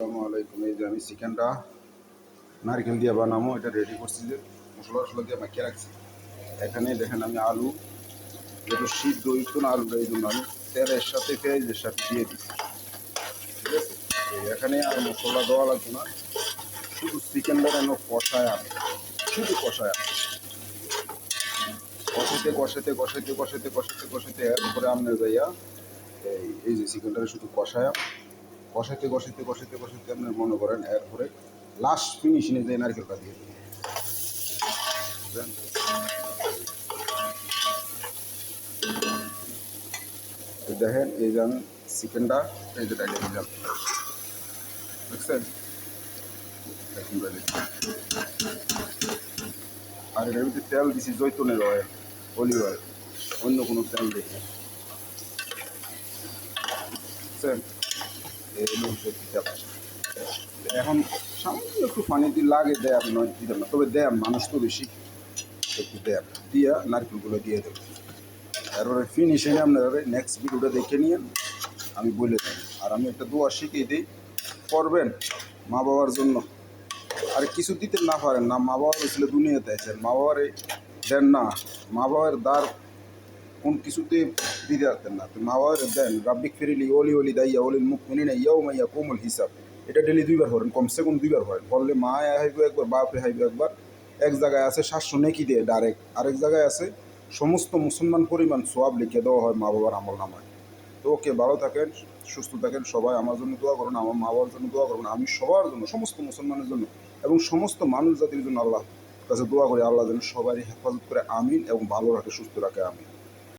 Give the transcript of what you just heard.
আসসালামু আলাইকুম। এই যে আমি চিকেনটা নারকেল দিয়ে বানাবো, এটা রেডি করছি, যে মশলা টশলা দিয়ে মাখিয়ে রাখছি। এখানে দেখেন আমি আলু, যেহেতু সিদ্ধ হইতো না আলুটা, এই জন্য আমি তেলের সাথে পেঁয়াজের সাথে দিয়ে দিচ্ছি। ঠিক আছে, এখানে আর মশলা দেওয়া লাগবে না, শুধু চিকেনটা যেন কষায় আনে, শুধু কষায় আনে, কষাইতে কষাইতে কষাইতে কষাইতে কষাইতে কষাইতে এরপরে আপনার যাইয়া এই যে চিকেনটা শুধু কষায় কষাইতে কষাইতে কষাইতে কষাইতে আপনার মনে করেন এরপরে লাস্ট ফিনিশিংয়ে যে নারকেলটা দিয়ে দেবেন। দেখেন এই যে আমি চিকেনটা এই যে ডাইলে দিলাম, দেখছেন? আর এটার ভিতরে তেল দিছি জৈতুনের অয়েল, অলিভ অয়েল, অন্য কোনো তেল দেখি, বুঝছেন? এই হচ্ছে তেল। এখন সামান্য একটু পানি দিয়ে লাগে দেয়, আপনি নয় দিতেন না, তবে দেয় মানুষ তো বেশি, একটু দেয় দিয়া নারকেলগুলো দিয়ে দেবেন। তারপরে ফিনিশিংয়ে আপনারা নেক্সট ভিডিওটা দেখে নিন, আমি বলে দিই। আর আমি একটা দোয়া শিখিয়ে দিই, করবেন মা বাবার জন্য। আর কিছু দিতে না পারেন না, মা বাবা হয়েছিল দুনিয়াতে আছেন, মা বাবার দেন না, মা বাবার দ্বার কোন কিছুতে দিতে পারতেন না, তো মা বাবার দেন। রাব্বিক ফিরিলি অলি অলি দাইয়া অলিল মুখ মিনি না ইয়াও মাইয়া কোমল হিসাব, এটা ডেলি 2বার করেন, কমসে কম 2বার করেন, করলে মা হাইব একবার, বাপে হাইব একবার। এক জায়গায় আছে 700 নেকি দিয়ে ডাইরেক্ট, আরেক জায়গায় আছে সমস্ত মুসলমান পরিমাণ সোয়াব লিখে দেওয়া হয় মা বাবার আমল নামায়। তো ওকে, ভালো থাকেন, সুস্থ থাকেন, সবাই আমার জন্য দোয়া করুন, আমার মা বাবার জন্য দোয়া করুন, আমি সবার জন্য, সমস্ত মুসলমানের জন্য এবং সমস্ত মানুষ জাতির জন্য আল্লাহ কাছে দোয়া করি, আল্লাহ যেন সবারই হেফাজত করে, আমিন, এবং ভালো রাখে, সুস্থ রাখে, আমিন।